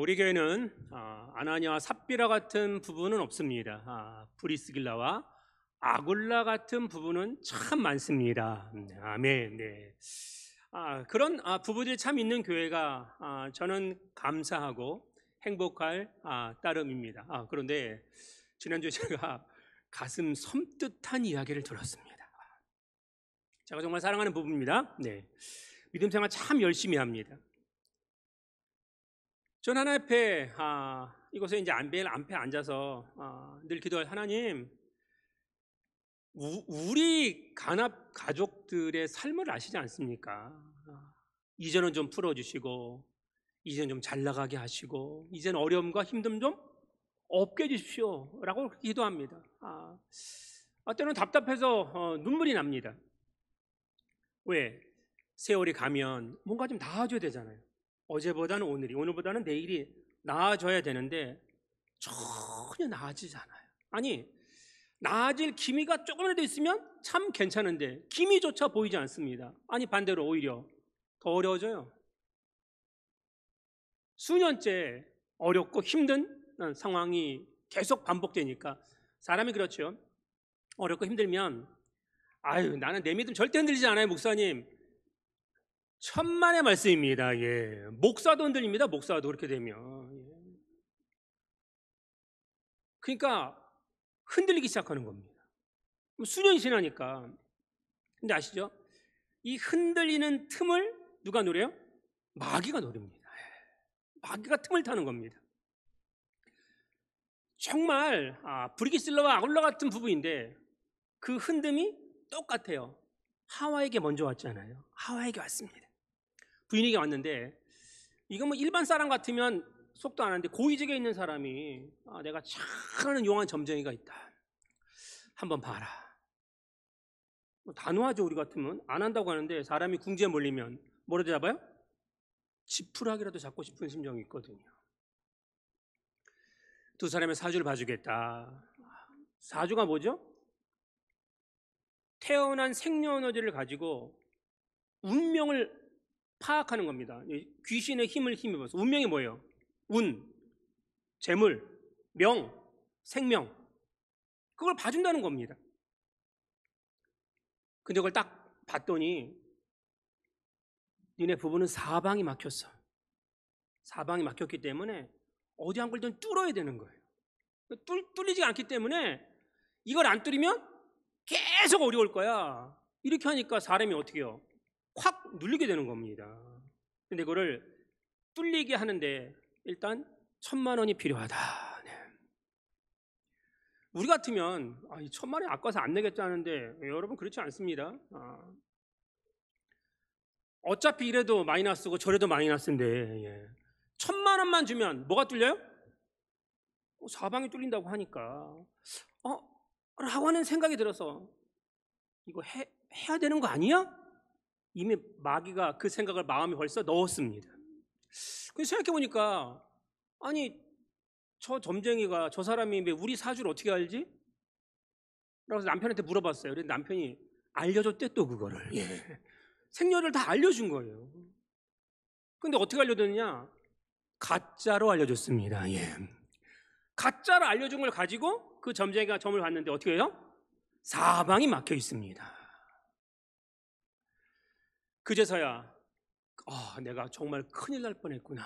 우리 교회는 아나니아와 삽비라 같은 부부는 없습니다. 브리스길라와 아굴라 같은 부부는 참 많습니다. 아멘. 네. 그런 부부들이 참 있는 교회가 저는 감사하고 행복할 따름입니다. 그런데 지난주에 제가 가슴 섬뜩한 이야기를 들었습니다. 제가 정말 사랑하는 부부입니다. 네. 믿음 생활 참 열심히 합니다. 전 하나님 앞에 이곳에 이제 매일 앞에 앉아서 늘 기도할 하나님, 우리 간합 가족들의 삶을 아시지 않습니까? 이제는 좀 풀어주시고, 이제는 좀 잘 나가게 하시고, 이제는 어려움과 힘듦 좀 없게 해주십시오라고 기도합니다. 때로는 답답해서 눈물이 납니다. 왜? 세월이 가면 뭔가 좀 나아져야 되잖아요. 어제보다는 오늘이, 오늘보다는 내일이 나아져야 되는데 전혀 나아지지 않아요. 아니, 나아질 기미가 조금이라도 있으면 참 괜찮은데 기미조차 보이지 않습니다. 아니, 반대로 오히려 더 어려워져요. 수년째 어렵고 힘든 상황이 계속 반복되니까 사람이 그렇죠. 어렵고 힘들면 나는 내 믿음 절대 흔들리지 않아요, 목사님. 천만의 말씀입니다. 예. 목사도 흔들립니다. 목사도 그렇게 되면. 그러니까 흔들리기 시작하는 겁니다. 수년이 지나니까. 근데 아시죠? 이 흔들리는 틈을 누가 노려요? 마귀가 노립니다. 마귀가 틈을 타는 겁니다. 정말 브리스길라와 아굴라 같은 부부인데 그 흔듦이 똑같아요. 하와에게 먼저 왔잖아요. 하와에게 왔습니다. 부인에게 왔는데 이거 뭐 일반 사람 같으면 속도 안 하는데 고위직에 있는 사람이 내가 잘하는 용한 점쟁이가 있다. 한번 봐라. 뭐 단호하죠. 우리 같으면 안 한다고 하는데 사람이 궁지에 몰리면 뭐라도 잡아요? 지푸라기라도 잡고 싶은 심정이 있거든요. 두 사람의 사주를 봐주겠다. 사주가 뭐죠? 태어난 생년월일을 가지고 운명을 파악하는 겁니다. 귀신의 힘을 힘입어서. 운명이 뭐예요? 운, 재물, 명, 생명. 그걸 봐준다는 겁니다. 근데 그걸 딱 봤더니 니네 부부는 사방이 막혔어. 사방이 막혔기 때문에 어디 한 걸든 뚫어야 되는 거예요. 뚫리지 않기 때문에 이걸 안 뚫으면 계속 어려울 거야. 이렇게 하니까 사람이 어떻게 해요? 확 눌리게 되는 겁니다. 근데 그거를 뚫리게 하는데 일단 1,000만 원이 필요하다. 네. 우리 같으면 1,000만 원이 아까워서 안 내겠다는데 여러분 그렇지 않습니다. 어차피 이래도 마이너스고 저래도 마이너스인데 1,000만 원만 주면 뭐가 뚫려요? 사방이 뚫린다고 하니까 라고 하는 생각이 들어서 이거 해야 되는 거 아니야? 이미 마귀가 그 생각을 마음에 벌써 넣었습니다. 그래서 생각해보니까 저 점쟁이가 저 사람이 왜 우리 사주를 어떻게 알지? 라고 남편한테 물어봤어요. 그래서 남편이 알려줬대 또 그거를. 생년을 다 알려준 거예요. 근데 어떻게 알려줬느냐? 가짜로 알려줬습니다. 가짜로 알려준 걸 가지고 그 점쟁이가 점을 봤는데 어떻게 해요? 사방이 막혀 있습니다. 그제서야 내가 정말 큰일 날 뻔했구나.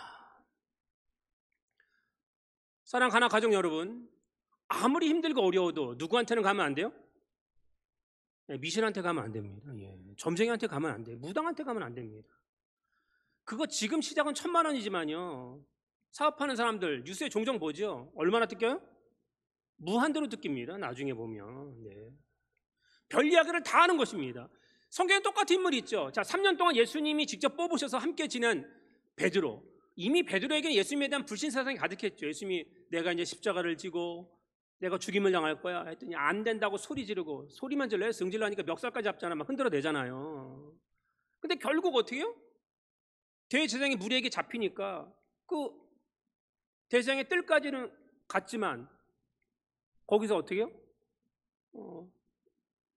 사랑하는 가족 여러분, 아무리 힘들고 어려워도 누구한테는 가면 안 돼요? 미신한테 가면 안 됩니다. 점쟁이한테 가면 안 돼요. 무당한테 가면 안 됩니다. 그거 지금 시작은 1,000만 원이지만요, 사업하는 사람들 뉴스에 종종 보죠. 얼마나 뜯겨요? 무한대로 뜯깁니다. 나중에 보면. 별 이야기를 다 하는 것입니다. 성경에 똑같은 인물이 있죠. 자, 3년 동안 예수님이 직접 뽑으셔서 함께 지낸 베드로. 이미 베드로에게는 예수님에 대한 불신 사상이 가득했죠. 예수님이 내가 이제 십자가를 지고 내가 죽임을 당할 거야 했더니 안 된다고 소리 지르고, 소리만 질러요. 승질로 하니까 멱살까지 잡잖아. 막 흔들어대잖아요. 근데 결국 어떻게 해요? 대제사장이 무리에게 잡히니까 그 대제사장의 뜰까지는 갔지만 거기서 어떻게 해요?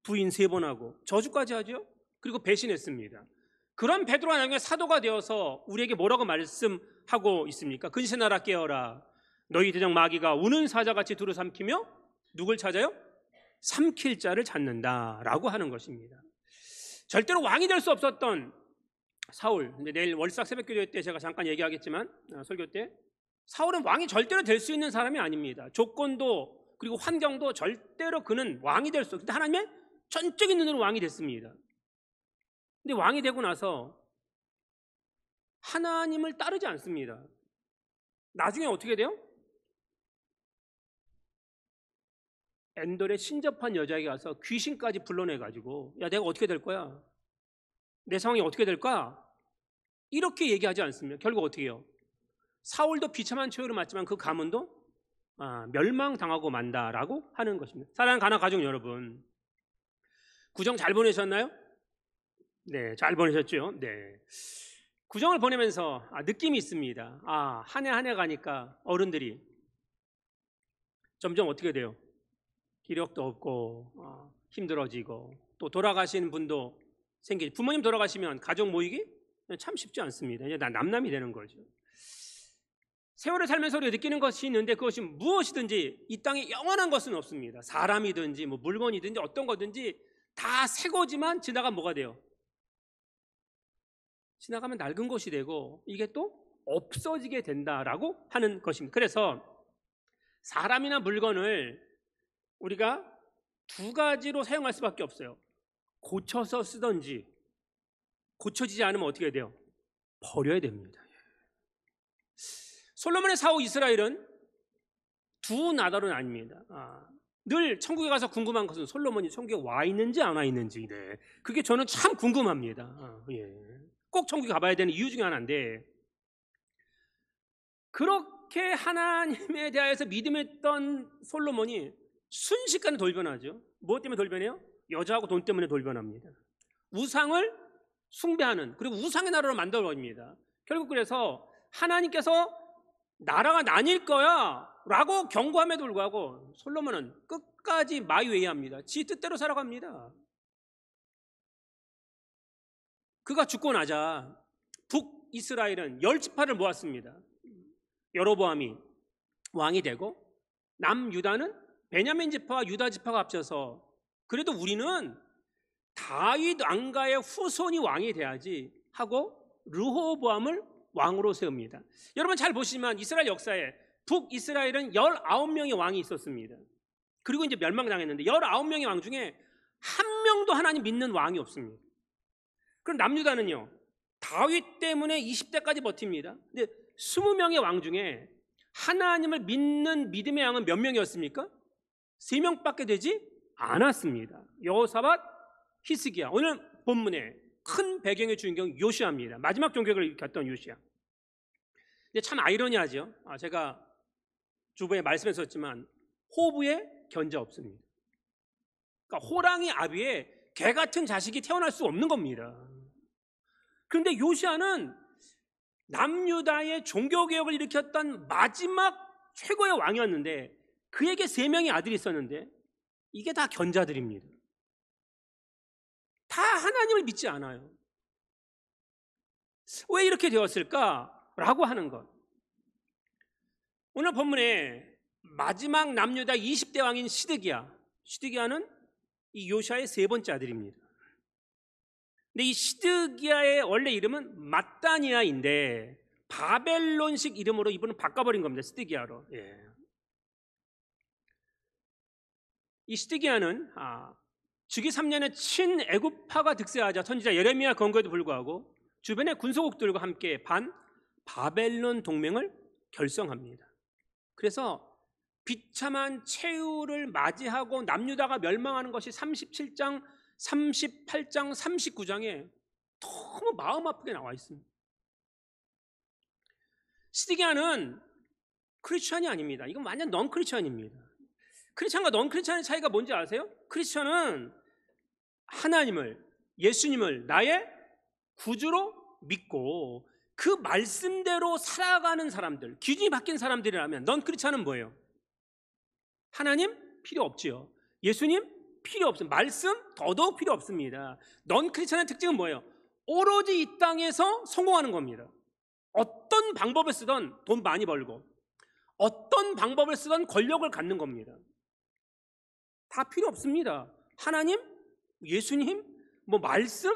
부인 3번 하고 저주까지 하죠. 그리고 배신했습니다. 그런 베드로가 나중에 사도가 되어서 우리에게 뭐라고 말씀하고 있습니까? 근시의 나라 깨어라. 너희 대적 마귀가 우는 사자같이 두루 삼키며 누굴 찾아요? 삼킬 자를 찾는다라고 하는 것입니다. 절대로 왕이 될 수 없었던 사울. 근데 내일 월삭 새벽기도 때 제가 잠깐 얘기하겠지만 설교 때 사울은 왕이 절대로 될 수 있는 사람이 아닙니다. 조건도 그리고 환경도 절대로 그는 왕이 될 수 없는데 하나님의 전적인 눈으로 왕이 됐습니다. 근데 왕이 되고 나서 하나님을 따르지 않습니다. 나중에 어떻게 돼요? 엔돌에 신접한 여자에게 가서 귀신까지 불러내가지고 야 내가 어떻게 될 거야? 내 상황이 어떻게 될까? 이렇게 얘기하지 않습니다. 결국 어떻게 해요? 사울도 비참한 처해를 맞지만 그 가문도 멸망당하고 만다라고 하는 것입니다. 사랑하는 가나 가족 여러분, 구정 잘 보내셨나요? 네, 잘 보내셨죠? 네. 구정을 보내면서 느낌이 있습니다. 한 해 한 해 가니까 어른들이 점점 어떻게 돼요? 기력도 없고 힘들어지고 또 돌아가신 분도 생기지. 부모님 돌아가시면 가족 모이기 참 쉽지 않습니다. 이제 남남이 되는 거죠. 세월을 살면서 우리가 느끼는 것이 있는데 그것이 무엇이든지 이 땅에 영원한 것은 없습니다. 사람이든지 뭐 물건이든지 어떤 거든지 다 새 거지만 지나가면 뭐가 돼요? 지나가면 낡은 것이 되고 이게 또 없어지게 된다라고 하는 것입니다. 그래서 사람이나 물건을 우리가 두 가지로 사용할 수밖에 없어요. 고쳐서 쓰든지 고쳐지지 않으면 어떻게 돼요? 버려야 됩니다. 솔로몬의 사후 이스라엘은 두 나라로 나뉩니다. 늘 천국에 가서 궁금한 것은 솔로몬이 천국에 와 있는지 안 와 있는지. 네. 그게 저는 참 궁금합니다. 꼭 천국에 가봐야 되는 이유 중에 하나인데 그렇게 하나님에 대하여서 믿음했던 솔로몬이 순식간에 돌변하죠. 무엇 때문에 돌변해요? 여자하고 돈 때문에 돌변합니다. 우상을 숭배하는, 그리고 우상의 나라로 만들어버립니다. 결국 그래서 하나님께서 나라가 나뉠 거야 라고 경고함에도 불구하고 솔로몬은 끝까지 마이웨이합니다. 지 뜻대로 살아갑니다. 그가 죽고 나자 북이스라엘은 10지파를 모았습니다. 여로보암이 왕이 되고 남유다는 베냐민 지파와 유다 지파가 합쳐서 그래도 우리는 다윗 왕가의 후손이 왕이 돼야지 하고 르호보암을 왕으로 세웁니다. 여러분 잘 보시면 이스라엘 역사에 북이스라엘은 19명의 왕이 있었습니다. 그리고 이제 멸망당했는데 19명의 왕 중에 한 명도 하나님 믿는 왕이 없습니다. 그럼 남유다는요, 다윗 때문에 20대까지 버팁니다. 근데 20명의 왕 중에 하나님을 믿는 믿음의 왕은 몇 명이었습니까? 3명밖에 되지 않았습니다. 여호사밧, 히스기야. 오늘 본문의 큰 배경의 주인공은 요시아입니다. 마지막 종교를 일으켰던 요시아. 근데 참 아이러니하죠. 제가 주부에 말씀했었지만 호부에 견자 없습니다. 그러니까 호랑이 아비에 개 같은 자식이 태어날 수 없는 겁니다. 그런데 요시아는 남유다의 종교개혁을 일으켰던 마지막 최고의 왕이었는데 그에게 3명의 아들이 있었는데 이게 다 견자들입니다. 다 하나님을 믿지 않아요. 왜 이렇게 되었을까라고 하는 것. 오늘 본문에 마지막 남유다 20대 왕인 시드기야는 이 요시아의 3번째 아들입니다. 근데 이 시드기야의 원래 이름은 mat단이야인데 바벨론식 이름으로 이분은 바꿔버린 겁니다. 시드기야로. 이 시드기야는 주기 3년에 친애굽파가 득세하자 선지자 예레미야 권고에도 불구하고 주변의 군소국들과 함께 바벨론 동맹을 결성합니다. 그래서 비참한 최후를 맞이하고 남유다가 멸망하는 것이 37장, 38장, 39장에 너무 마음 아프게 나와 있습니다. 시드기야는 크리스천이 아닙니다. 이건 완전 넌 크리스천입니다. 크리스천과 넌 크리스천의 차이가 뭔지 아세요? 크리스천은 하나님을, 예수님을 나의 구주로 믿고 그 말씀대로 살아가는 사람들, 기준이 바뀐 사람들이라면 넌 크리스천은 뭐예요? 하나님 필요 없지요. 예수님 필요 없습니다. 말씀 더더욱 필요 없습니다. 넌 크리스천의 특징은 뭐예요? 오로지 이 땅에서 성공하는 겁니다. 어떤 방법을 쓰던 돈 많이 벌고 어떤 방법을 쓰던 권력을 갖는 겁니다. 다 필요 없습니다. 하나님, 예수님, 뭐 말씀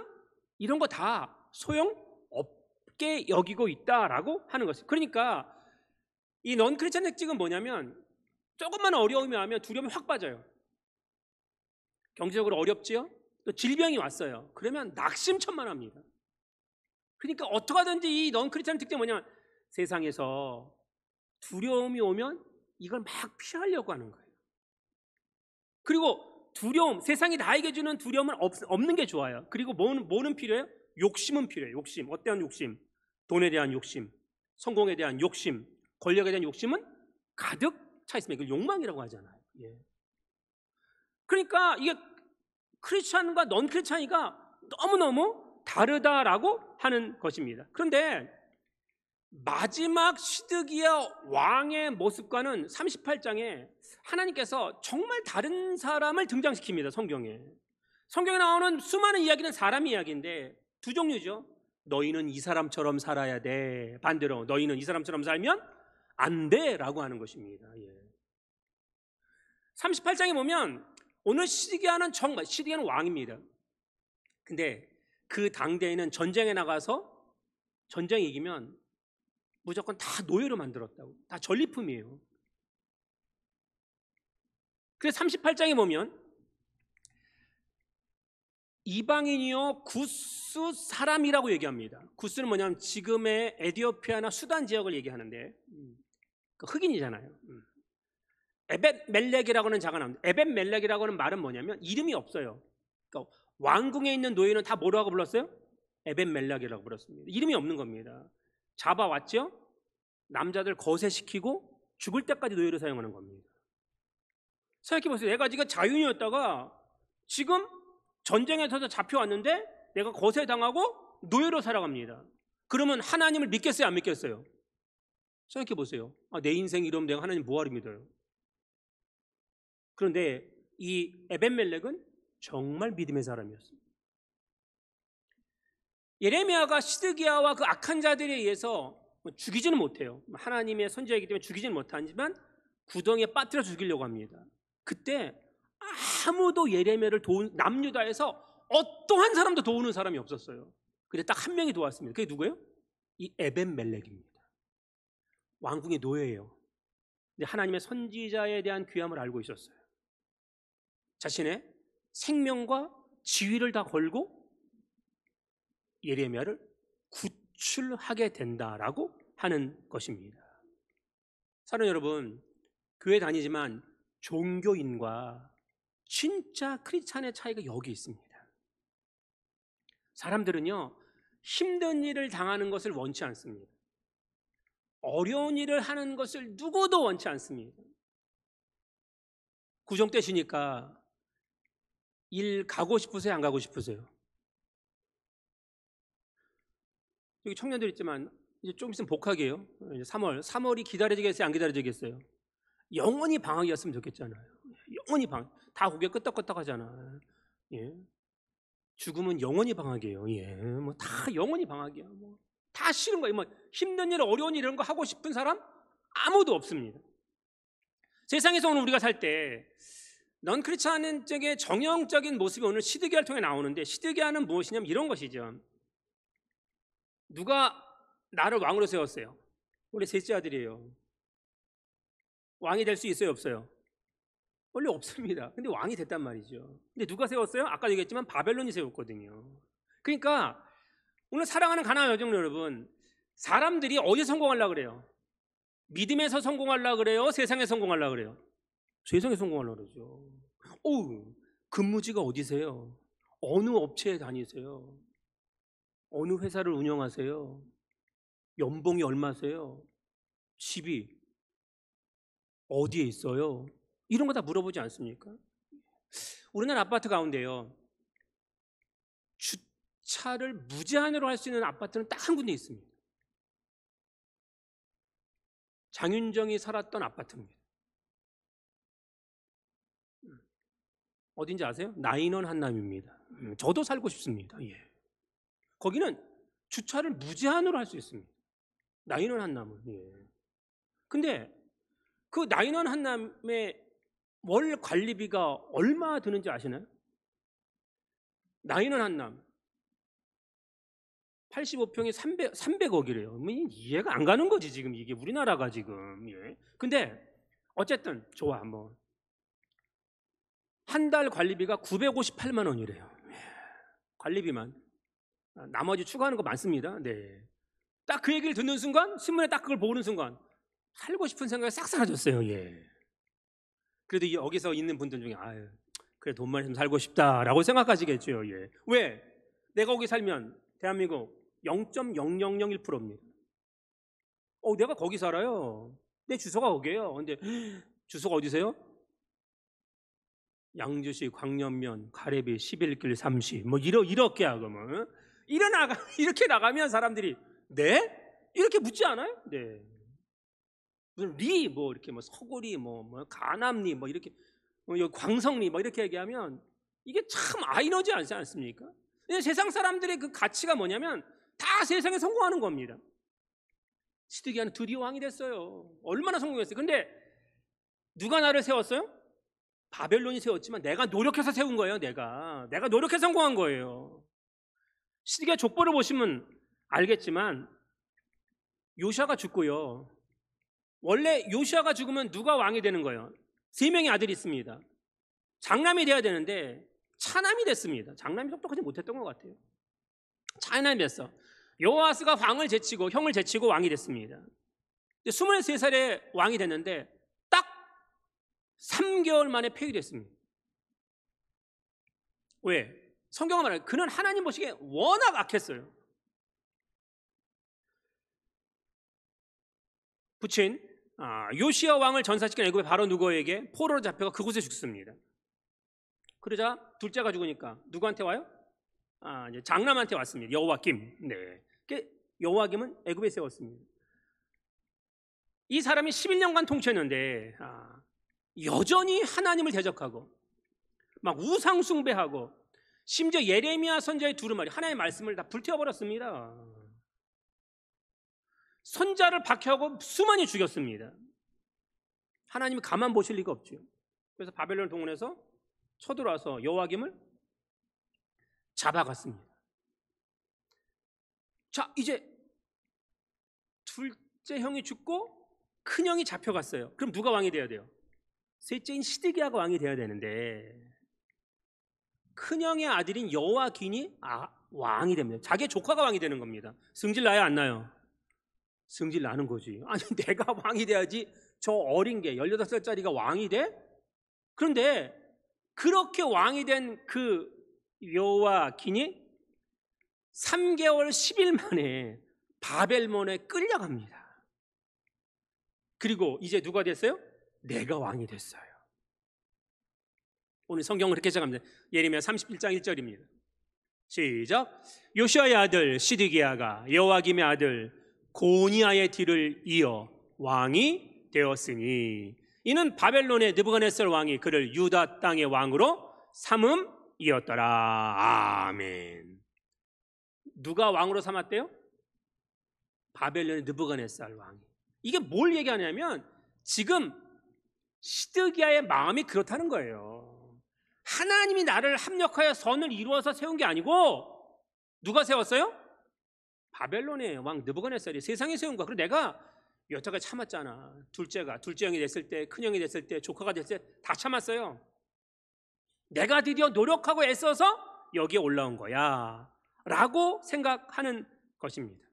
이런 거 다 소용없게 여기고 있다라고 하는 것이에요. 그러니까 이 넌 크리스천 특징은 뭐냐면 조금만 어려움이 하면 두려움이 확 빠져요. 경제적으로 어렵지요? 또 질병이 왔어요. 그러면 낙심천만합니다. 그러니까 어떻게 하든지 이 넌 크리스천 특징은 뭐냐면 세상에서 두려움이 오면 이걸 막 피하려고 하는 거예요. 그리고 두려움, 세상이 나에게 주는 두려움은 없는 게 좋아요. 그리고 뭐는 필요해요? 욕심은 필요해요. 욕심. 어떠한 욕심? 돈에 대한 욕심, 성공에 대한 욕심, 권력에 대한 욕심은 가득 차 있습니다. 이걸 욕망이라고 하잖아요. 예. 그러니까 이게 크리스찬과 넌 크리스찬이가 너무너무 다르다라고 하는 것입니다. 그런데 마지막 시드기야 왕의 모습과는 38장에 하나님께서 정말 다른 사람을 등장시킵니다. 성경에 나오는 수많은 이야기는 사람 이야기인데 두 종류죠. 너희는 이 사람처럼 살아야 돼. 반대로 너희는 이 사람처럼 살면 안 돼 라고 하는 것입니다. 예. 38장에 보면 오늘 시드기야는 정말 시드기야는 왕입니다. 근데 그 당대에는 전쟁에 나가서 전쟁에 이기면 무조건 다 노예로 만들었다고. 다 전리품이에요. 그래서 38장에 보면 이방인이요 구스 사람이라고 얘기합니다. 구스는 뭐냐면 지금의 에티오피아나 수단 지역을 얘기하는데 흑인이잖아요. 에벳멜렉이라고 하는 자가 나옵니다. 에벳멜렉이라고 하는 말은 뭐냐면 이름이 없어요. 그러니까 왕궁에 있는 노예는 다 뭐라고 불렀어요? 에벳멜렉이라고 불렀습니다. 이름이 없는 겁니다. 잡아왔죠? 남자들 거세시키고 죽을 때까지 노예를 사용하는 겁니다. 생각해보세요. 내가 지금 자유인이었다가 지금 전쟁에서 잡혀왔는데 내가 거세당하고 노예로 살아갑니다. 그러면 하나님을 믿겠어요? 안 믿겠어요? 생각해보세요. 내 인생 이러면 내가 하나님 뭐하러 믿어요? 그런데 이 에벳멜렉은 정말 믿음의 사람이었습니다. 예레미야가 시드기야와 그 악한 자들에 의해서 죽이지는 못해요. 하나님의 선지자이기 때문에 죽이지는 못하지만 구덩이에 빠뜨려 죽이려고 합니다. 그때 아무도 예레미야를 남유다에서 어떠한 사람도 도우는 사람이 없었어요. 근데 딱 한 명이 도왔습니다. 그게 누구예요? 이 에벳멜렉입니다. 왕궁의 노예예요. 근데 하나님의 선지자에 대한 귀함을 알고 있었어요. 자신의 생명과 지위를 다 걸고 예레미야를 구출하게 된다라고 하는 것입니다. 사랑하는 여러분, 교회 다니지만 종교인과 진짜 크리스찬의 차이가 여기 있습니다. 사람들은요 힘든 일을 당하는 것을 원치 않습니다. 어려운 일을 하는 것을 누구도 원치 않습니다. 구정되시니까 일 가고 싶으세요? 안 가고 싶으세요? 여기 청년들 있지만 이제 좀 있으면 복학이에요. 이제 3월이 기다려지겠어요? 안 기다려지겠어요? 영원히 방학이었으면 좋겠잖아요. 영원히 방학. 다 고개 끄덕끄덕 하잖아. 예. 죽음은 영원히 방학이에요. 예. 뭐 다 영원히 방학이야. 뭐 다 싫은 거예요. 뭐 힘든 일, 어려운 일 이런 거 하고 싶은 사람 아무도 없습니다. 세상에서 오늘 우리가 살 때 넌 크리스찬의 정형적인 모습이 오늘 시드기야를 통해 나오는데 시드기야는 무엇이냐면 이런 것이죠. 누가 나를 왕으로 세웠어요? 원래 셋째 아들이에요. 왕이 될 수 있어요? 없어요? 원래 없습니다. 근데 왕이 됐단 말이죠. 근데 누가 세웠어요? 아까 얘기했지만 바벨론이 세웠거든요. 그러니까 오늘 사랑하는 가나안 여정 여러분, 사람들이 어디서 성공하려고 그래요? 믿음에서 성공하려고 그래요? 세상에 성공하려고 그래요? 세상에 성공하려고 그러죠. 근무지가 어디세요? 어느 업체에 다니세요? 어느 회사를 운영하세요? 연봉이 얼마세요? 집이 어디에 있어요? 이런 거 다 물어보지 않습니까? 우리나라 아파트 가운데요 주차를 무제한으로 할 수 있는 아파트는 딱 한 군데 있습니다. 장윤정이 살았던 아파트입니다. 어딘지 아세요? 나인원 한남입니다. 저도 살고 싶습니다. 예. 거기는 주차를 무제한으로 할 수 있습니다. 나인원 한남은. 예. 근데 그 나인원 한남의 월 관리비가 얼마 드는지 아시나요? 나인원 한남 85평에 300억이래요. 뭐 이해가 안 가는 거지 지금 이게 우리나라가 지금. 예. 근데 어쨌든 좋아 뭐 한 달 관리비가 958만 원이래요. 예. 관리비만. 나머지 추가하는 거 많습니다. 네. 딱 그 얘기를 듣는 순간 신문에 딱 그걸 보는 순간 살고 싶은 생각이 싹 사라졌어요. 예. 그래도 여기서 있는 분들 중에 아유 그래 돈만 있으면 살고 싶다라고 생각하시겠죠. 예. 왜? 내가 거기 살면 대한민국 0.0001%입니다. 내가 거기 살아요. 내 주소가 거기에요. 근데 주소가 어디세요? 양주시 광년면 가래비 11길 30. 뭐 이렇게 하면 이렇게 나가면 사람들이 네? 이렇게 묻지 않아요? 네. 무슨 리 뭐 이렇게 뭐 서구리 뭐 가남리 뭐 이렇게 광성리 뭐 이렇게 얘기하면 이게 참 아이러지 않지 않습니까? 세상 사람들의 그 가치가 뭐냐면 다 세상에 성공하는 겁니다. 시드기야는 드디어 왕이 됐어요. 얼마나 성공했어요. 근데 누가 나를 세웠어요? 바벨론이 세웠지만 내가 노력해서 세운 거예요. 내가 노력해서 성공한 거예요. 시드기야 족보를 보시면 알겠지만 요시아가 죽고요. 원래 요시아가 죽으면 누가 왕이 되는 거예요? 3명의 아들이 있습니다. 장남이 돼야 되는데 차남이 됐습니다. 장남이 똑똑하지 못했던 것 같아요. 차남이 됐어. 요아스가 왕을 제치고 형을 제치고 왕이 됐습니다. 23살에 왕이 됐는데 딱 3개월 만에 폐위됐습니다. 왜? 성경은 말해요. 그는 하나님 보시기에 워낙 악했어요. 부친 요시아 왕을 전사시킨 애굽의 바로 누구에게 포로로 잡혀가 그곳에 죽습니다. 그러자 둘째가 죽으니까 누구한테 와요? 이제 장남한테 왔습니다. 여호와김. 네. 여호와김은 애굽에 세웠습니다. 이 사람이 11년간 통치했는데 여전히 하나님을 대적하고 막 우상 숭배하고 심지어 예레미야 선지자의 두루마리 하나님의 말씀을 다 불태워버렸습니다. 선자를 박해하고 수많이 죽였습니다. 하나님이 가만 보실 리가 없죠. 그래서 바벨론 동원해서 쳐들어와서 여호와김을 잡아갔습니다. 자, 이제 둘째 형이 죽고 큰 형이 잡혀갔어요. 그럼 누가 왕이 돼야 돼요? 셋째인 시드기야가 왕이 돼야 되는데 큰 형의 아들인 여호와긴이 왕이 됩니다. 자기의 조카가 왕이 되는 겁니다. 승질 나요, 안 나요? 승질 나는 거지. 아니 내가 왕이 돼야지 저 어린 게 18살짜리가 왕이 돼? 그런데 그렇게 왕이 된 그 여호와긴이 3개월 10일 만에 바벨론에 끌려갑니다. 그리고 이제 누가 됐어요? 내가 왕이 됐어요. 오늘 성경은 그렇게 시작합니다. 예레미야 31장 1절입니다. 시작. 요시아의 아들 시드기야가 여호와김의 아들 고니아의 뒤를 이어 왕이 되었으니 이는 바벨론의 느부갓네살 왕이 그를 유다 땅의 왕으로 삼음이었더라. 아멘. 누가 왕으로 삼았대요? 바벨론의 느부갓네살 왕이. 이게 뭘 얘기하냐면 지금 시드기야의 마음이 그렇다는 거예요. 하나님이 나를 합력하여 선을 이루어서 세운 게 아니고 누가 세웠어요? 바벨론의 왕 느부갓네살이 세상에 세운 거야. 그리고 내가 여태까지 참았잖아. 둘째 형이 됐을 때, 큰 형이 됐을 때, 조카가 됐을 때 다 참았어요. 내가 드디어 노력하고 애써서 여기에 올라온 거야 라고 생각하는 것입니다.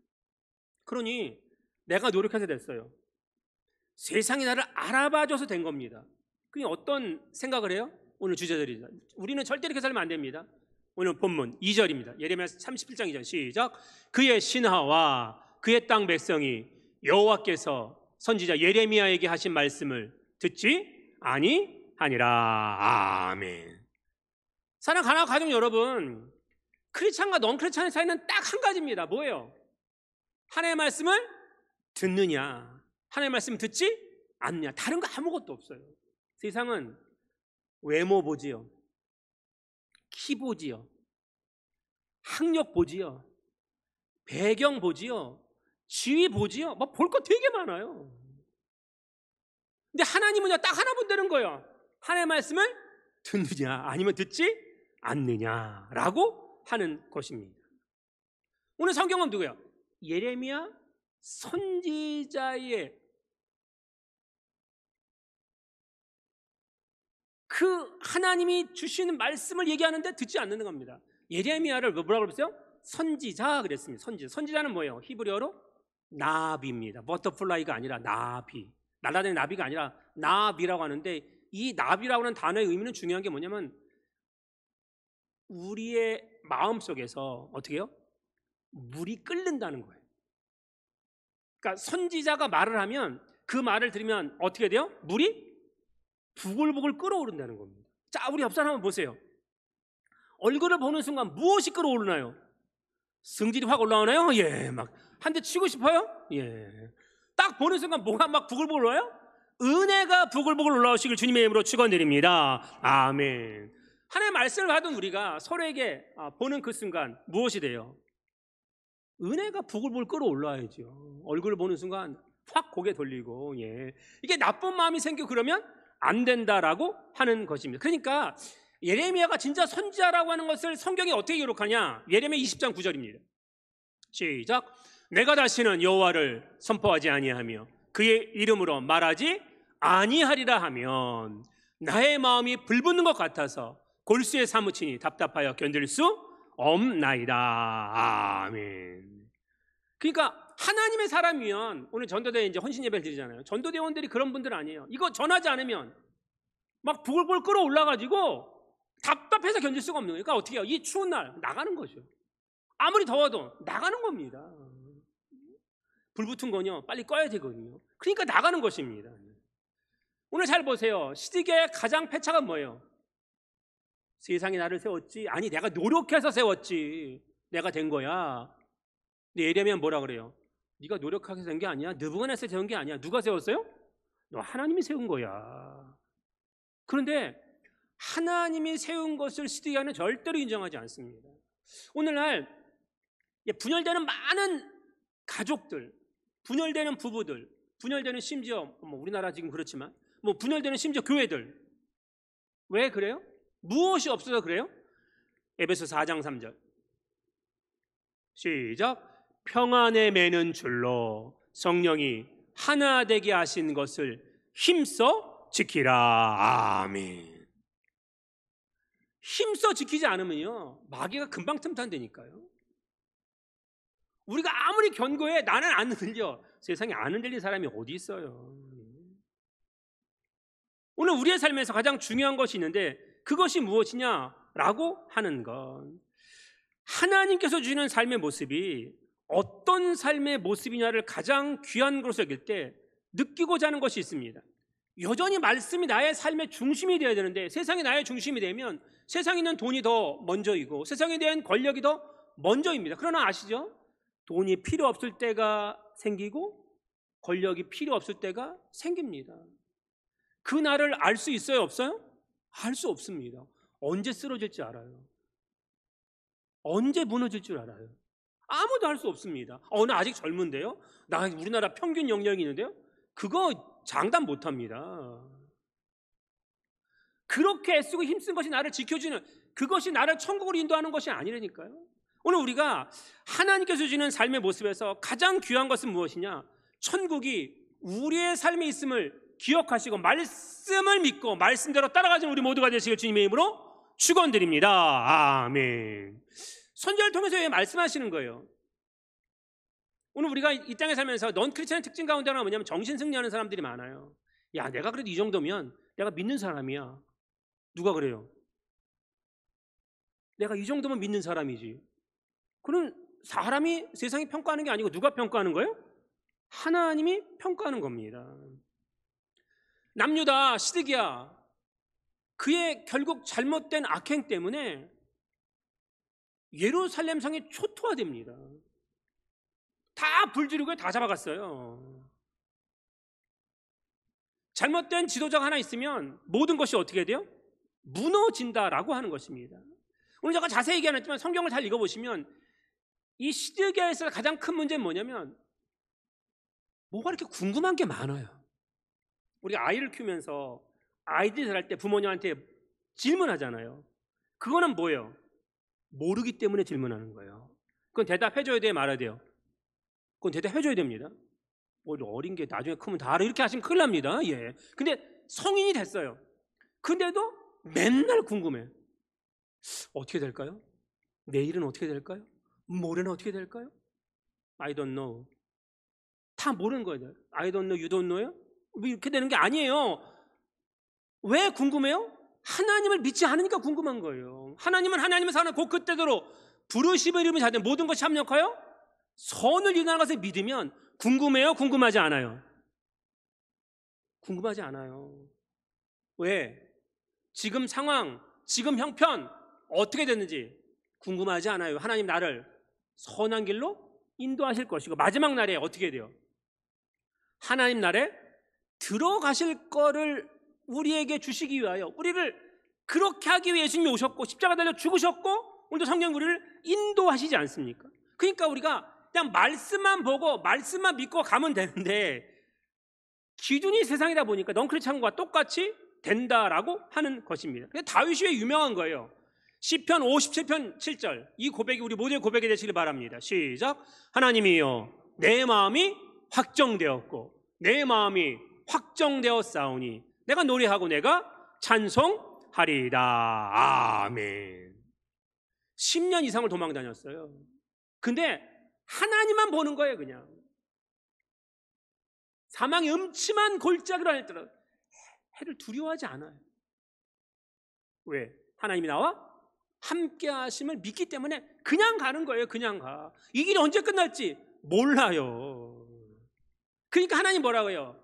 그러니 내가 노력해서 됐어요. 세상이 나를 알아봐줘서 된 겁니다. 그게 어떤 생각을 해요? 오늘 주제들이죠. 우리는 절대 이렇게 살면 안 됩니다. 오늘 본문 2절입니다. 예레미야 31장 2절 시작. 그의 신하와 그의 땅 백성이 여호와께서 선지자 예레미야에게 하신 말씀을 듣지 아니하니라. 아멘. 사랑하는 가나안 가족 여러분, 크리스찬과 넌 크리스찬의 차이는 딱 한 가지입니다. 뭐예요? 하나님의 말씀을 듣느냐, 하나님의 말씀을 듣지 않느냐. 다른 거 아무것도 없어요. 세상은 외모 보지요, 키 보지요, 학력 보지요, 배경 보지요, 지위 보지요, 뭐 볼 거 되게 많아요. 근데 하나님은요, 딱 하나 본다는 거예요. 하나님의 말씀을 듣느냐 아니면 듣지 않느냐라고 하는 것입니다. 오늘 성경은 누구예요? 예레미야 선지자의 그 하나님이 주시는 말씀을 얘기하는데 듣지 않는 겁니다. 예레미야를 뭐라고 그랬어요? 선지자 그랬습니다. 선지자는 뭐예요? 히브리어로 나비입니다. 버터플라이가 아니라 나비, 날아다니는 나비가 아니라 나비라고 하는데, 이 나비라고 하는 단어의 의미는 중요한 게 뭐냐면 우리의 마음속에서 어떻게 해요? 물이 끓는다는 거예요. 그러니까 선지자가 말을 하면 그 말을 들으면 어떻게 돼요? 물이 부글부글 끓어오른다는 겁니다. 자, 우리 옆 사람 한번 보세요. 얼굴을 보는 순간 무엇이 끓어오르나요? 성질이 확 올라오나요? 예, 막 한 대 치고 싶어요? 예. 딱 보는 순간 뭐가 막 부글부글 올라요? 은혜가 부글부글 올라오시길 주님의 이름으로 축원드립니다. 아멘. 하나님의 말씀을 받은 우리가 서로에게 보는 그 순간 무엇이 돼요? 은혜가 부글부글 끓어올라야죠. 얼굴을 보는 순간 확 고개 돌리고, 예, 이게 나쁜 마음이 생기고 그러면 안 된다라고 하는 것입니다. 그러니까 예레미야가 진짜 선지자라고 하는 것을 성경이 어떻게 기록하냐? 예레미야 20장 9절입니다. 시작. 내가 다시는 여호와를 선포하지 아니하며 그의 이름으로 말하지 아니하리라 하면 나의 마음이 불붙는 것 같아서 골수에 사무치니 답답하여 견딜 수 없나이다. 아멘. 그러니까 하나님의 사람이면, 오늘 전도대에 이제 헌신 예배를 드리잖아요. 전도대원들이 그런 분들 아니에요. 이거 전하지 않으면 막 부글부글 끓어올라가지고 답답해서 견딜 수가 없는 거예요. 그러니까 어떻게 해요? 이 추운 날 나가는 거죠. 아무리 더워도 나가는 겁니다. 불 붙은 거요 빨리 꺼야 되거든요. 그러니까 나가는 것입니다. 오늘 잘 보세요. 시드기야의 가장 패착은 뭐예요? 세상이 나를 세웠지, 아니 내가 노력해서 세웠지, 내가 된 거야. 근데 예레미야는 뭐라 그래요? 네가 노력하게 된 게 아니야. 느부갓네살 세운 게 아니야. 누가 세웠어요? 너 하나님이 세운 거야. 그런데 하나님이 세운 것을 시드기야는 절대로 인정하지 않습니다. 오늘날 분열되는 많은 가족들, 분열되는 부부들, 분열되는 심지어 뭐 우리나라 지금 그렇지만 뭐 분열되는 심지어 교회들, 왜 그래요? 무엇이 없어서 그래요? 에베소 4장 3절 시작. 평안에 매는 줄로 성령이 하나 되게 하신 것을 힘써 지키라. 아멘. 힘써 지키지 않으면요 마귀가 금방 틈탄다니까요. 우리가 아무리 견고해, 나는 안 흔들려. 세상에 안 흔들린 사람이 어디 있어요? 오늘 우리의 삶에서 가장 중요한 것이 있는데 그것이 무엇이냐라고 하는 건, 하나님께서 주시는 삶의 모습이 어떤 삶의 모습이냐를 가장 귀한 것으로 여길 때 느끼고자 하는 것이 있습니다. 여전히 말씀이 나의 삶의 중심이 되어야 되는데 세상이 나의 중심이 되면 세상에 있는 돈이 더 먼저이고 세상에 대한 권력이 더 먼저입니다. 그러나 아시죠? 돈이 필요 없을 때가 생기고 권력이 필요 없을 때가 생깁니다. 그 날을 알 수 있어요? 없어요? 알 수 없습니다. 언제 쓰러질지 알아요. 언제 무너질 줄 알아요. 아무도 알 수 없습니다. 나 아직 젊은데요? 나 우리나라 평균 연령이 있는데요? 그거 장담 못합니다. 그렇게 애쓰고 힘쓴 것이 나를 지켜주는, 그것이 나를 천국으로 인도하는 것이 아니라니까요. 오늘 우리가 하나님께서 주시는 삶의 모습에서 가장 귀한 것은 무엇이냐? 천국이 우리의 삶에 있음을 기억하시고 말씀을 믿고 말씀대로 따라가는 우리 모두가 되시길 주님의 이름으로 축원드립니다. 아멘. 선지자를 통해서 왜 말씀하시는 거예요? 오늘 우리가 이 땅에 살면서 넌 크리스천의 특징 가운데 하나가 뭐냐면 정신승리하는 사람들이 많아요. 야, 내가 그래도 이 정도면 내가 믿는 사람이야. 누가 그래요? 내가 이 정도면 믿는 사람이지. 그럼 사람이, 세상이 평가하는 게 아니고 누가 평가하는 거예요? 하나님이 평가하는 겁니다. 남유다 시드기야, 그의 결국 잘못된 악행 때문에 예루살렘 성이 초토화됩니다. 다 불지르고 다 잡아갔어요. 잘못된 지도자가 하나 있으면 모든 것이 어떻게 돼요? 무너진다라고 하는 것입니다. 오늘 제가 자세히 얘기 안 했지만 성경을 잘 읽어보시면 이 시드기야에서 가장 큰 문제는 뭐냐면 뭐가 이렇게 궁금한 게 많아요. 우리가 아이를 키우면서 아이들이 자랄 때 부모님한테 질문하잖아요. 그거는 뭐예요? 모르기 때문에 질문하는 거예요. 그건 대답해줘야 돼요, 말아야 돼요? 그건 대답해줘야 됩니다. 뭐 어린 게 나중에 크면 다 알아 이렇게 하시면 큰일 납니다. 예. 근데 성인이 됐어요. 근데도 맨날 궁금해. 어떻게 될까요? 내일은 어떻게 될까요? 모레는 어떻게 될까요? I don't know. 다 모르는 거예요. I don't know, you don't know요? 뭐 이렇게 되는 게 아니에요. 왜 궁금해요? 하나님을 믿지 않으니까 궁금한 거예요. 하나님은 하나님의 사는 곧 그때대로 부르심을 이루면 자된 모든 것이 합력하여 선을 이루는 것을 믿으면 궁금해요? 궁금하지 않아요? 궁금하지 않아요. 왜? 지금 상황, 지금 형편 어떻게 됐는지 궁금하지 않아요. 하나님 나를 선한 길로 인도하실 것이고 마지막 날에 어떻게 돼요? 하나님 나라에 들어가실 거를 우리에게 주시기 위하여 우리를 그렇게 하기 위해 예수님이 오셨고 십자가 달려 죽으셨고 오늘도 성경 우리를 인도하시지 않습니까? 그러니까 우리가 그냥 말씀만 보고 말씀만 믿고 가면 되는데 기준이 세상이다 보니까 넝크리창과 똑같이 된다라고 하는 것입니다. 근데 다윗이 왜 유명한 거예요? 시편 57편 7절 이 고백이 우리 모두의 고백이 되시길 바랍니다. 시작. 하나님이여 내 마음이 확정되었고 내 마음이 확정되었사오니 내가 노래하고 내가 찬송하리이다. 아멘. 10년 이상을 도망 다녔어요. 근데 하나님만 보는 거예요. 그냥 사망의 음침한 골짜기로 할지라도 해를 두려워하지 않아요. 왜? 하나님이 나와 함께 하심을 믿기 때문에 그냥 가는 거예요. 그냥 가. 이 길이 언제 끝날지 몰라요. 그러니까 하나님 뭐라고 해요?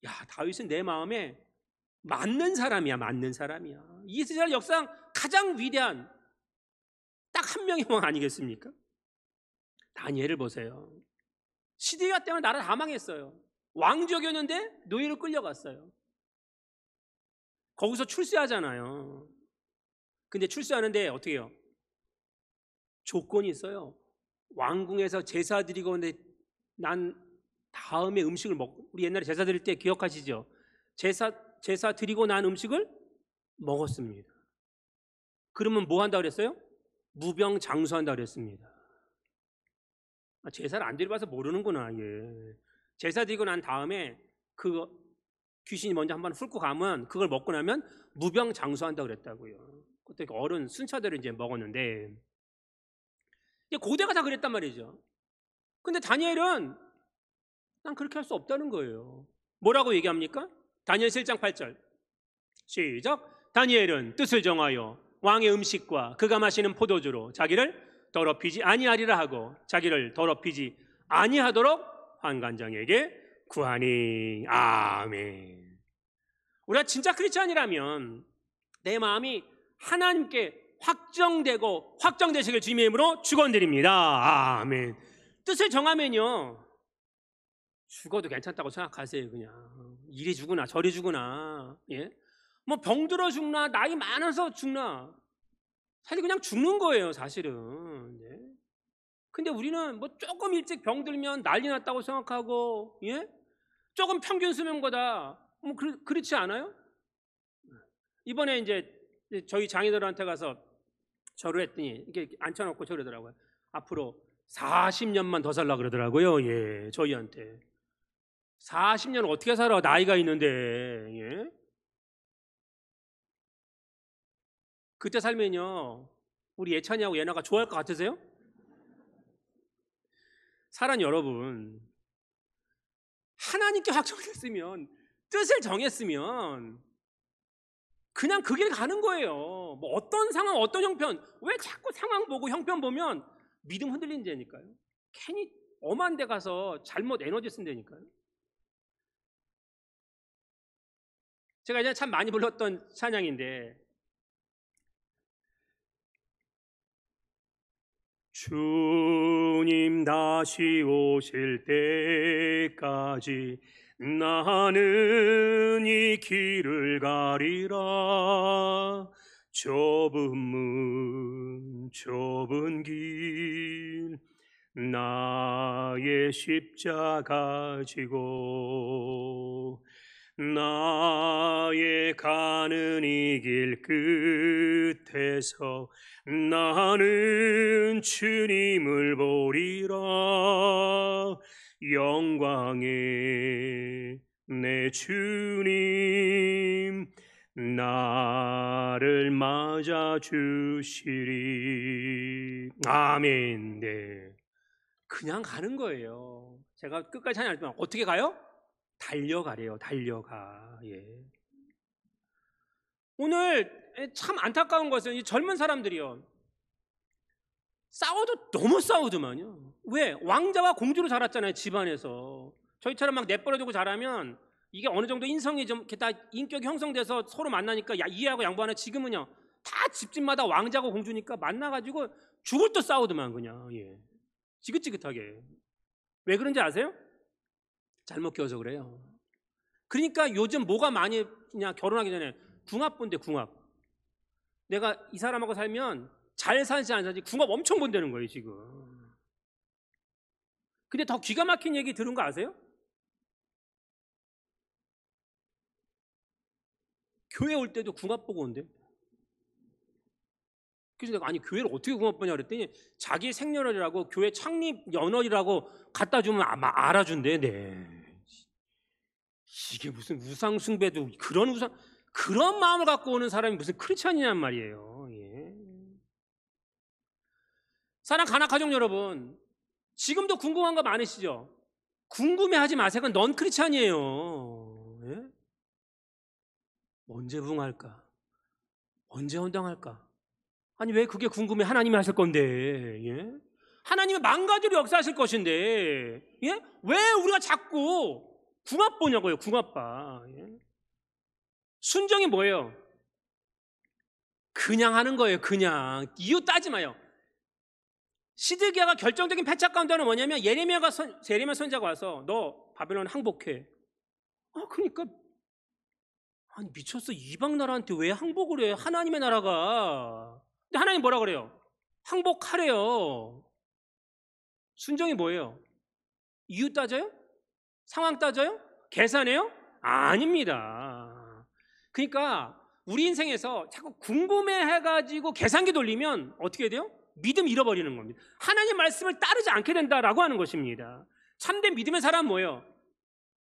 야, 다윗은 내 마음에 맞는 사람이야. 맞는 사람이야. 이스라엘 역사상 가장 위대한 딱 한 명의 왕 아니겠습니까? 다니엘을 보세요. 시드기야 때문에 나라 다 망했어요. 왕족이었는데 노예로 끌려갔어요. 거기서 출세하잖아요. 근데 출세하는데 어떻게 해요? 조건이 있어요. 왕궁에서 제사 드리고 난 다음에 음식을 먹고, 우리 옛날에 제사 드릴 때 기억하시죠? 제사 드리고 난 음식을 먹었습니다. 그러면 뭐 한다고 그랬어요? 무병장수한다고 그랬습니다. 제사를 안 드려봐서 모르는구나. 예. 제사 드리고 난 다음에 그 귀신이 먼저 한번 훑고 가면 그걸 먹고 나면 무병장수한다고 그랬다고요. 그때 어른 순차대로 이제 먹었는데 고대가 다 그랬단 말이죠. 근데 다니엘은 난 그렇게 할 수 없다는 거예요. 뭐라고 얘기합니까? 다니엘 7장 8절 시작. 다니엘은 뜻을 정하여 왕의 음식과 그가 마시는 포도주로 자기를 더럽히지 아니하리라 하고 자기를 더럽히지 아니하도록 환관장에게 구하니. 아멘. 우리가 진짜 크리스찬이라면 내 마음이 하나님께 확정되고 확정되시길 주님의 이름으로 축원드립니다. 아멘. 뜻을 정하면요 죽어도 괜찮다고 생각하세요. 그냥 이리 죽으나 저리 죽으나, 예? 뭐 병들어 죽나 나이 많아서 죽나 사실 그냥 죽는 거예요. 사실은. 예? 근데 우리는 뭐 조금 일찍 병들면 난리 났다고 생각하고, 예? 조금 평균 수명보다 뭐 그렇지 않아요? 이번에 이제 저희 장인어른한테 가서 절을 했더니 이게 앉혀놓고 저러더라고요. 앞으로 40년만 더 살라 그러더라고요. 예, 저희한테 40년 어떻게 살아? 나이가 있는데. 예? 그때 살면요 우리 예찬이하고 예나가 좋아할 것 같으세요? 사랑 여러분, 하나님께 확정됐으면 뜻을 정했으면 그냥 그 길 가는 거예요. 뭐 어떤 상황 어떤 형편, 왜 자꾸 상황 보고 형편 보면 믿음 흔들린다니까요. 괜히 엄한 데 가서 잘못 에너지 쓴다니까요. 제가 이제 참 많이 불렀던 찬양인데 주님 다시 오실 때까지 나는 이 길을 가리라. 좁은 문 좁은 길 나의 십자가 지고 나의 가는 이 길 끝에서 나는 주님을 보리라. 영광의 내 주님 나를 맞아 주시리. 아멘. 네. 그냥 가는 거예요. 제가 끝까지 찬양했지만 어떻게 가요? 달려가래요. 달려가. 예. 오늘 참 안타까운 것은 이 젊은 사람들이요, 싸워도 너무 싸우더만요. 왜? 왕자와 공주로 자랐잖아요, 집안에서. 저희처럼 막 내버려두고 자라면 이게 어느 정도 인성이 좀 이렇게 다 인격이 형성돼서 서로 만나니까 이해하고 양보하는. 지금은요, 다 집집마다 왕자고 공주니까 만나가지고 죽을 듯 싸우더만 그냥. 예. 지긋지긋하게. 왜 그런지 아세요? 잘못 키워서 그래요. 그러니까 요즘 뭐가 많이 그냥 결혼하기 전에 궁합 본대. 궁합. 내가 이 사람하고 살면 잘 사는지 안 사는지 궁합 엄청 본다는 거예요 지금. 근데 더 기가 막힌 얘기 들은 거 아세요? 교회 올 때도 궁합 보고 온대. 그래서 내가 아니 교회를 어떻게 궁합 보냐 그랬더니 자기 생년월일하고 교회 창립 연월이라고 갖다 주면 아마 알아준대. 네. 이게 무슨 우상 숭배도 그런 마음을 갖고 오는 사람이 무슨 크리스찬이냔 말이에요. 예. 사랑 가나 가족 여러분, 지금도 궁금한 거 많으시죠? 궁금해하지 마세요. 그건 넌 크리스찬이에요. 예? 언제 부흥할까? 언제 헌당할까? 아니 왜 그게 궁금해? 하나님이 하실 건데. 예? 하나님이 망가지로 역사하실 것인데, 예? 왜 우리가 자꾸 궁합 보냐고요? 궁합 봐. 예? 순정이 뭐예요? 그냥 하는 거예요. 그냥 이유 따지 마요. 시드기야가 결정적인 패착 가운데는 뭐냐면 예레미야 선지자가 와서 너 바벨론 항복해. 그러니까 아니 미쳤어. 이방 나라한테 왜 항복을 해? 하나님의 나라가. 근데 하나님 뭐라 그래요? 항복하래요. 순정이 뭐예요? 이유 따져요? 상황 따져요? 계산해요? 아닙니다. 그러니까 우리 인생에서 자꾸 궁금해해가지고 계산기 돌리면 어떻게 돼요? 믿음 잃어버리는 겁니다. 하나님 말씀을 따르지 않게 된다라고 하는 것입니다. 참된 믿음의 사람은 뭐예요?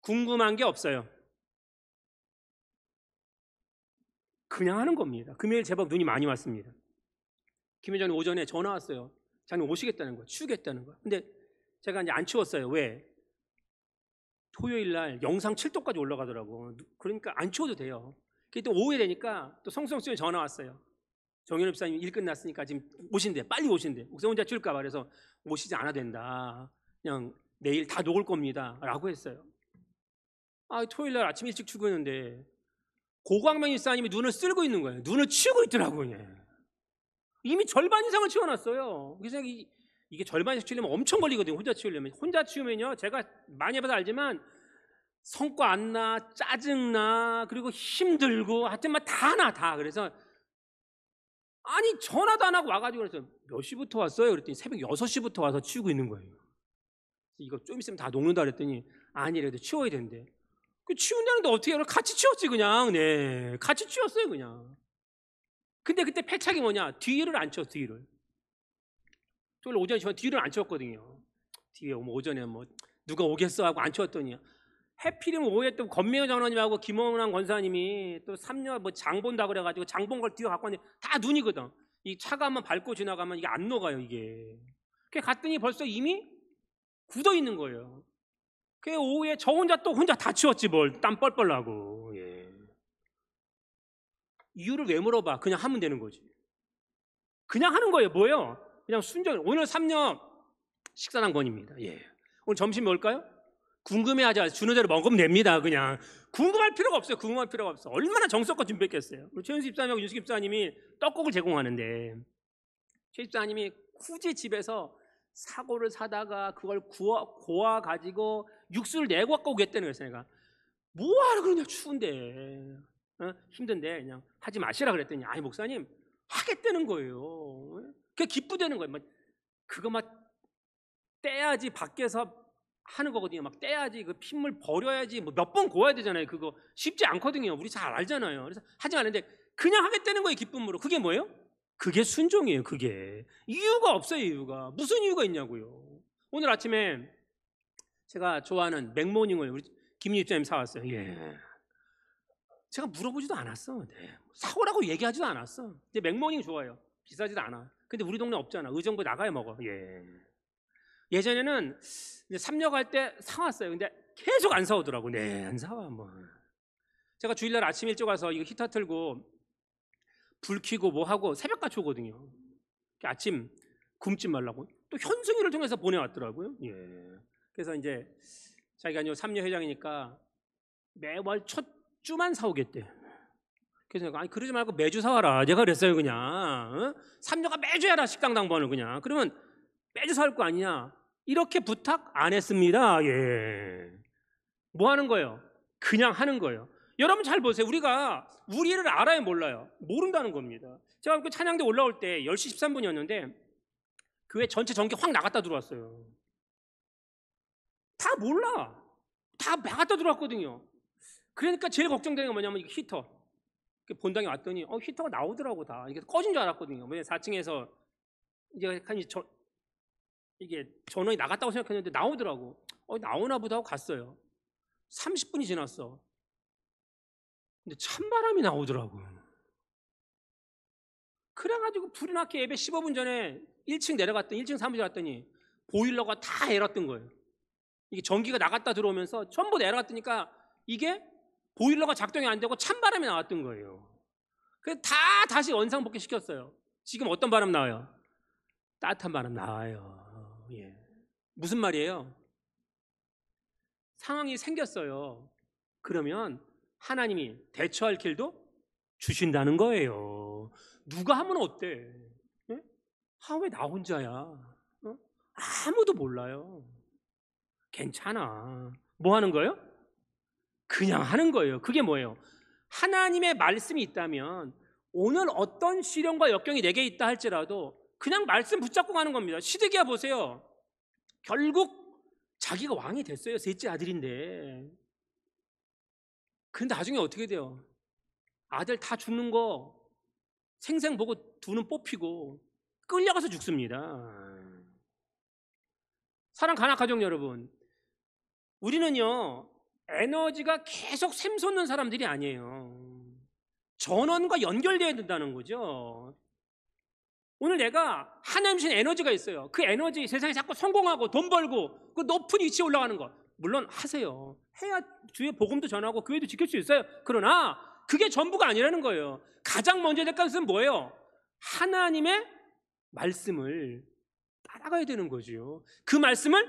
궁금한 게 없어요. 그냥 하는 겁니다. 금요일 제법 눈이 많이 왔습니다. 김회장님 오전에 전화 왔어요. 장님 오시겠다는 거예요. 치우겠다는 거예요. 근데 제가 이제 안 치웠어요. 왜? 토요일 날 영상 7도까지 올라가더라고. 그러니까 안 치워도 돼요. 그게 또 오후에 되니까 또 성수형수님 전화 왔어요. 정현우 집사님 일 끝났으니까 지금 오신대. 빨리 오신대. 목사 혼자 치울까 봐. 그래서 오시지 않아도 된다. 그냥 내일 다 녹을 겁니다. 라고 했어요. 토요일 날 아침 일찍 출근했는데 고광명 집사님이 눈을 쓸고 있는 거예요. 눈을 치우고 있더라고요. 이미 절반 이상을 치워놨어요. 그래서 이게 절반 이상 치우려면 엄청 걸리거든요. 혼자 치우려면. 혼자 치우면요, 제가 많이 해봐서 알지만 성과 안 나, 짜증나, 그리고 힘들고 하여튼 막 다 나, 다. 그래서 아니 전화도 안 하고 와가지고 그래서 몇 시부터 왔어요? 그랬더니 새벽 6시부터 와서 치우고 있는 거예요. 이거 좀 있으면 다 녹는다 그랬더니 아니 그래도 치워야 된대. 그 치운다는데 어떻게 해요? 같이 치웠지 그냥. 네, 같이 치웠어요 그냥. 근데 그때 패착이 뭐냐? 뒤를 안 치웠어. 뒤를. 토요일 오전에 저 뒤를 안 치웠거든요. 뒤에 오전에 뭐 누가 오겠어 하고 안 치웠더니 해필이면 오후에 또 권명호 장로님하고 김원환 권사님이 또 3년 뭐 장 본다 그래가지고 장 본 걸 뒤에 갖고 왔는데 다 눈이거든. 이 차가 한번 밟고 지나가면 이게 안 녹아요 이게. 그래 갔더니 벌써 이미 굳어 있는 거예요. 그래 오후에 저 혼자 다 치웠지 뭘. 땀 뻘뻘 나고. 예. 이유를 왜 물어봐? 그냥 하면 되는 거지. 그냥 하는 거예요. 뭐예요? 그냥 순정. 오늘 3년 식사난건입니다. 예. 오늘 점심 뭘까요? 궁금해하지 마세요. 주는 대로 먹으면 됩니다. 그냥 궁금할 필요가 없어요. 궁금할 필요가 없어. 얼마나 정성껏 준비했겠어요. 최윤수 집사님하고 윤수 집사님이 떡국을 제공하는데 최 집사님이 굳이 집에서 사고를 사다가 그걸 고아 가지고 육수를 내고 갖고 오겠다는 거예요. 내가 뭐하러 그러냐 추운데 힘든데 그냥 하지 마시라 그랬더니 아니 목사님 하겠다는 거예요. 그게 기쁘다는 거예요. 그거 막 떼야지 밖에서 하는 거거든요. 막 떼야지, 그 핏물 버려야지, 뭐 몇 번 고아야 되잖아요. 그거 쉽지 않거든요. 우리 잘 알잖아요. 그래서 하지 않는데 그냥 하겠다는 거예요. 기쁨으로. 그게 뭐예요? 그게 순종이에요. 그게 이유가 없어요. 이유가 무슨 이유가 있냐고요. 오늘 아침에 제가 좋아하는 맥모닝을 우리 김유희 집사님 사왔어요. 예. 제가 물어보지도 않았어. 네. 사오라고 얘기하지도 않았어. 근데 맥모닝 좋아요. 비싸지도 않아. 근데 우리 동네 없잖아. 의정부 나가야 먹어. 예. 예전에는 이제 삼려갈 때 사왔어요. 근데 계속 안 사오더라고. 네, 안 사와 뭐. 제가 주일날 아침 일찍 와서 이거 히터 틀고 불 켜고 뭐 하고 새벽같이 오거든요. 아침 굶지 말라고 또 현승이를 통해서 보내왔더라고요. 예. 그래서 이제 자기가 이제 삼려 회장이니까 매월 첫 주만 사오겠대. 그래서 내가 아니 그러지 말고 매주 사와라. 내가 그랬어요. 그냥 삼려가 매주 해라. 식당 당번을 그냥. 그러면 매주 사올 거 아니냐. 이렇게 부탁 안 했습니다. 예. 뭐 하는 거예요? 그냥 하는 거예요. 여러분 잘 보세요. 우리가 우리를 알아요, 몰라요? 모른다는 겁니다. 제가 그 찬양대 올라올 때 10시 13분이었는데 교회 전체 전기 확 나갔다 들어왔어요. 다 몰라. 다 나갔다 들어왔거든요. 그러니까 제일 걱정되는 게 뭐냐면 히터. 본당에 왔더니 히터가 나오더라고 다. 이게 꺼진 줄 알았거든요. 4층에서 이제 이게 전원이 나갔다고 생각했는데 나오더라고. 나오나 보다 하고 갔어요. 30분이 지났어. 근데 찬바람이 나오더라고. 그래가지고 불이 나게 예배 15분 전에 1층 내려갔더니 1층 사무실 갔더니 보일러가 다 에러뜬 거예요. 이게 전기가 나갔다 들어오면서 전부 내려갔더니까 이게 보일러가 작동이 안 되고 찬바람이 나왔던 거예요. 그래서 다 다시 원상복귀 시켰어요. 지금 어떤 바람 나와요? 따뜻한 바람 나와요. 예. 무슨 말이에요? 상황이 생겼어요. 그러면 하나님이 대처할 길도 주신다는 거예요. 누가 하면 어때? 예? 왜 나 혼자야? 아무도 몰라요. 괜찮아. 뭐 하는 거예요? 그냥 하는 거예요. 그게 뭐예요? 하나님의 말씀이 있다면 오늘 어떤 시련과 역경이 내게 있다 할지라도 그냥 말씀 붙잡고 가는 겁니다. 시드기야 보세요. 결국 자기가 왕이 됐어요. 셋째 아들인데. 근데 나중에 어떻게 돼요? 아들 다 죽는 거 생생 보고 두 눈 뽑히고 끌려가서 죽습니다. 사랑 가나 가족 여러분, 우리는요 에너지가 계속 샘솟는 사람들이 아니에요. 전원과 연결되어야 된다는 거죠. 오늘 내가 하나님 주신 에너지가 있어요. 그 에너지, 세상에 자꾸 성공하고 돈 벌고 그 높은 위치에 올라가는 거 물론 하세요. 해야 주의 복음도 전하고 교회도 지킬 수 있어요. 그러나 그게 전부가 아니라는 거예요. 가장 먼저 될 것은 뭐예요? 하나님의 말씀을 따라가야 되는 거죠. 그 말씀을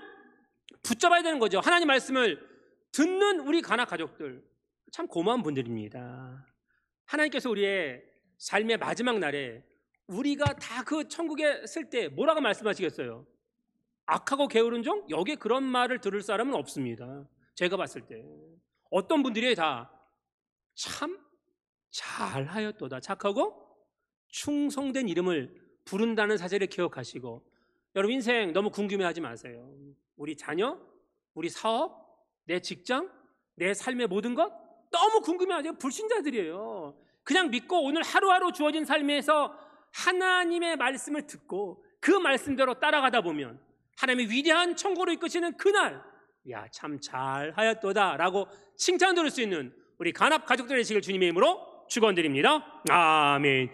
붙잡아야 되는 거죠. 하나님 말씀을 듣는 우리 가나 가족들 참 고마운 분들입니다. 하나님께서 우리의 삶의 마지막 날에 우리가 다 그 천국에 쓸 때 뭐라고 말씀하시겠어요? 악하고 게으른 종? 여기에 그런 말을 들을 사람은 없습니다. 제가 봤을 때 어떤 분들이 다 참 잘하였도다, 착하고 충성된 이름을 부른다는 사실을 기억하시고, 여러분 인생 너무 궁금해하지 마세요. 우리 자녀, 우리 사업, 내 직장, 내 삶의 모든 것 너무 궁금해하세요. 불신자들이에요. 그냥 믿고 오늘 하루하루 주어진 삶에서 하나님의 말씀을 듣고 그 말씀대로 따라가다 보면 하나님의 위대한 천국으로 이끄시는 그날, 야, 참 잘하였도다 라고 칭찬 들을 수 있는 우리 간합 가족들 되시길 주님의 이름으로 축원드립니다. 아멘.